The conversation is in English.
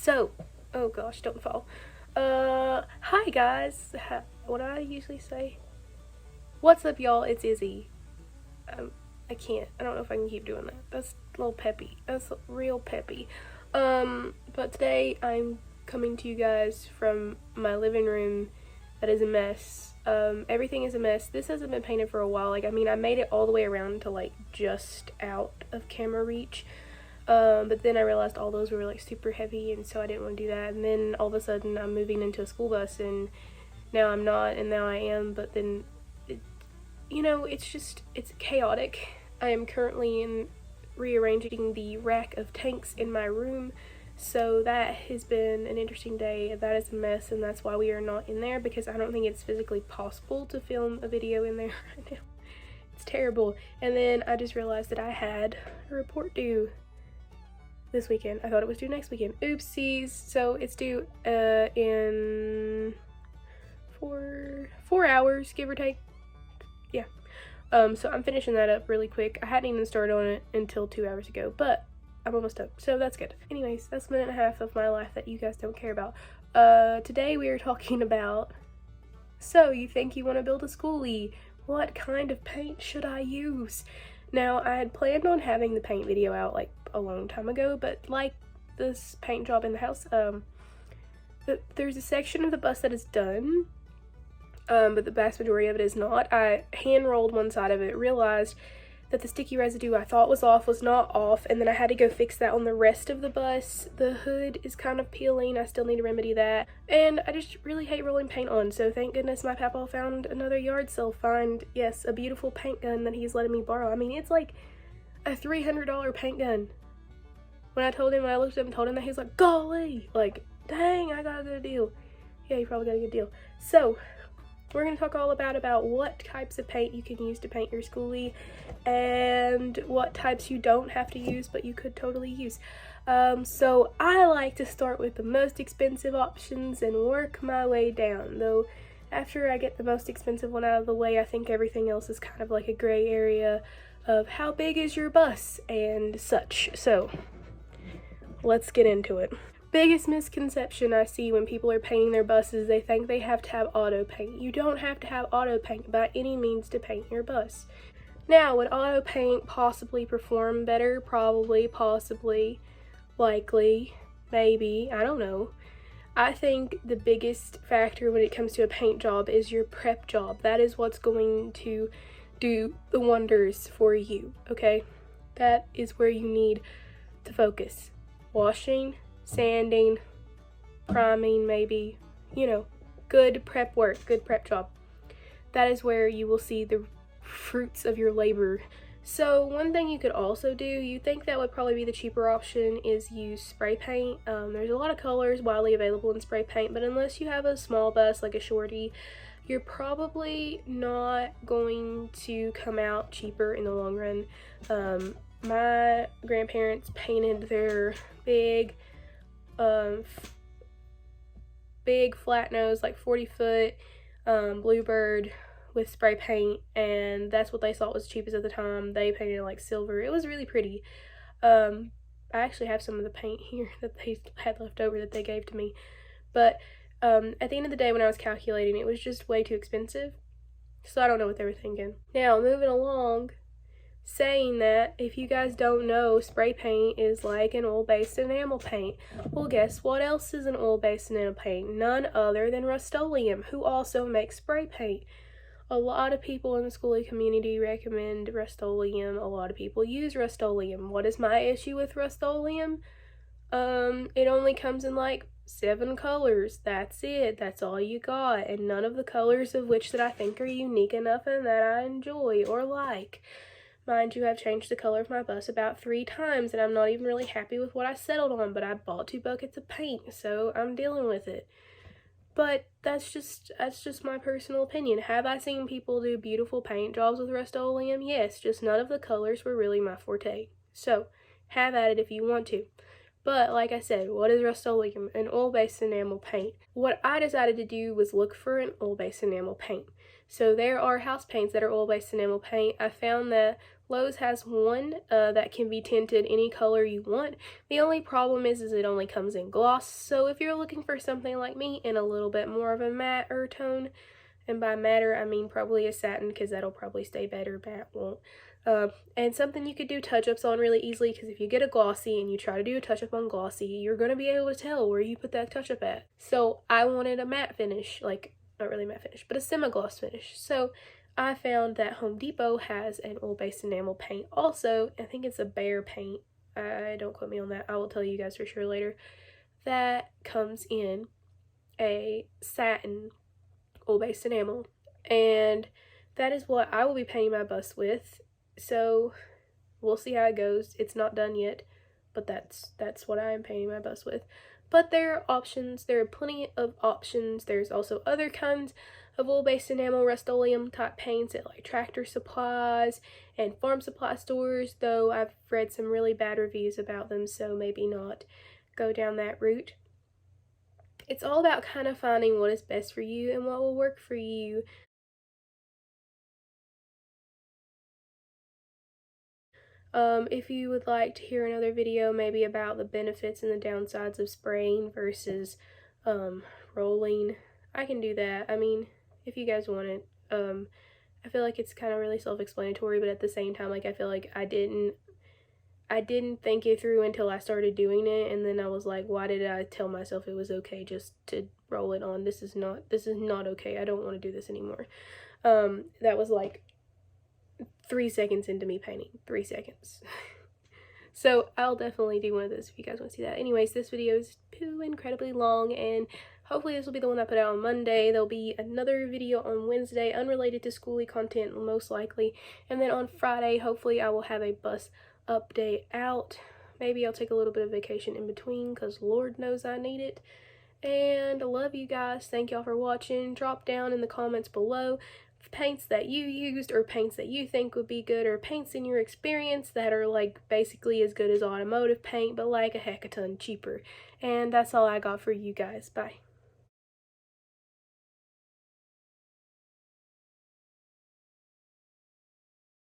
So, oh gosh, don't fall. Hi guys. What do I usually say? What's up, y'all? It's Izzy. I can't. I don't know if I can keep doing that. That's a little peppy. That's real peppy. But today I'm coming to you guys from my living room that is a mess. Everything is a mess. This hasn't been painted for a while. I made it all the way around to just out of camera reach. But then I realized all those were super heavy, and so I didn't want to do that. And then all of a sudden I'm moving into a school bus, and now I'm not, and now I am. But then, it's chaotic. I am currently rearranging the rack of tanks in my room, so that has been an interesting day. That is a mess, and that's why we are not in there, because I don't think it's physically possible to film a video in there right now. It's terrible. And then I just realized that I had a report due this weekend. I thought it was due next weekend. Oopsies. So it's due in 4 hours, give or take. Yeah. So I'm finishing that up really quick. I hadn't even started on it until 2 hours ago, but I'm almost done, so that's good. Anyways, that's a minute and a half of my life that you guys don't care about. Today we are talking about, so you think you want to build a skoolie? What kind of paint should I use? Now, I had planned on having the paint video out a long time ago, but this paint job in the house, there's a section of the bus that is done, but the vast majority of it is not. I hand rolled one side of it, realized that the sticky residue I thought was off was not off, and then I had to go fix that on the rest of the bus. The hood is kind of peeling. I still need to remedy that, and I just really hate rolling paint on, so thank goodness my papa found another yard sale find. Yes, a beautiful paint gun that he's letting me borrow. It's like a $300 paint gun. When I looked at him and told him that, he was like, golly, dang, I got a good deal. Yeah, you probably got a good deal. So we're going to talk all about what types of paint you can use to paint your skoolie, and what types you don't have to use but you could totally use. So I like to start with the most expensive options and work my way down, though after I get the most expensive one out of the way, I think everything else is kind of like a gray area of how big is your bus and such. So let's get into it. Biggest misconception I see when people are painting their buses, they think they have to have auto paint. You don't have to have auto paint by any means to paint your bus. Now, would auto paint possibly perform better? Probably, possibly, likely, maybe, I don't know. I think the biggest factor when it comes to a paint job is your prep job. That is what's going to do the wonders for you, okay? That is where you need to focus. Washing, sanding, priming, maybe, good prep work, good prep job. That is where you will see the fruits of your labor. So one thing you could also do, you think that would probably be the cheaper option, is use spray paint. There's a lot of colors widely available in spray paint, but unless you have a small bus like a shorty, you're probably not going to come out cheaper in the long run. My grandparents painted their big flat nose, 40-foot Bluebird with spray paint, and that's what they thought was cheapest at the time. They painted it silver. It was really pretty. I actually have some of the paint here that they had left over that they gave to me, but at the end of the day, when I was calculating, it was just way too expensive, so I don't know what they were thinking. Now, moving along, saying that, if you guys don't know, spray paint is like an oil-based enamel paint. Well, guess what else is an oil-based enamel paint? None other than Rustoleum, who also makes spray paint. A lot of people in the skoolie community recommend Rustoleum. A lot of people use Rustoleum. What is my issue with Rustoleum? It only comes in 7 colors. That's it. That's all you got. And none of the colors of which that I think are unique enough and that I enjoy or like. Mind you, I've changed the color of my bus about 3 times, and I'm not even really happy with what I settled on, but I bought 2 buckets of paint, so I'm dealing with it. But that's just my personal opinion. Have I seen people do beautiful paint jobs with Rustoleum? Yes, just none of the colors were really my forte. So, have at it if you want to. But, like I said, what is Rustoleum? An oil-based enamel paint. What I decided to do was look for an oil-based enamel paint. So there are house paints that are oil-based enamel paint. I found that Lowe's has one that can be tinted any color you want. The only problem is it only comes in gloss. So if you're looking for something like me in a little bit more of a matte tone, and by matter I mean probably a satin, because that'll probably stay better, matte won't. And something you could do touch-ups on really easily, because if you get a glossy and you try to do a touch-up on glossy, you're going to be able to tell where you put that touch-up at. So I wanted a matte finish, like, not really matte finish, but a semi-gloss finish. So I found that Home Depot has an oil-based enamel paint also. I think it's a Bear paint. Don't quote me on that. I will tell you guys for sure later. That comes in a satin oil-based enamel. And that is what I will be painting my bus with. So we'll see how it goes. It's not done yet, but that's what I am painting my bus with. But there are options. There are plenty of options. There's also other kinds of oil-based enamel Rustoleum type paints at like Tractor Supplies and farm supply stores, though I've read some really bad reviews about them, so maybe not go down that route. It's all about kind of finding what is best for you and what will work for you. If you would like to hear another video maybe about the benefits and the downsides of spraying versus rolling, I can do that. I mean, if you guys want it. I feel like it's kind of really self-explanatory, but at the same time, like, I feel like I didn't think it through until I started doing it, and then I was like, why did I tell myself it was okay just to roll it on? This is not okay. I don't want to do this anymore. That was like 3 seconds into me painting. 3 seconds. So I'll definitely do one of those if you guys want to see that. Anyways, this video is too incredibly long, and hopefully this will be the one I put out on Monday. There'll be another video on Wednesday, unrelated to schoolie content, most likely. And then on Friday, hopefully I will have a bus update out. Maybe I'll take a little bit of vacation in between, because Lord knows I need it. And I love you guys. Thank y'all for watching. Drop down in the comments below paints that you used, or paints that you think would be good, or paints in your experience that are like basically as good as automotive paint but like a heck a ton cheaper. And that's all I got for you guys. Bye.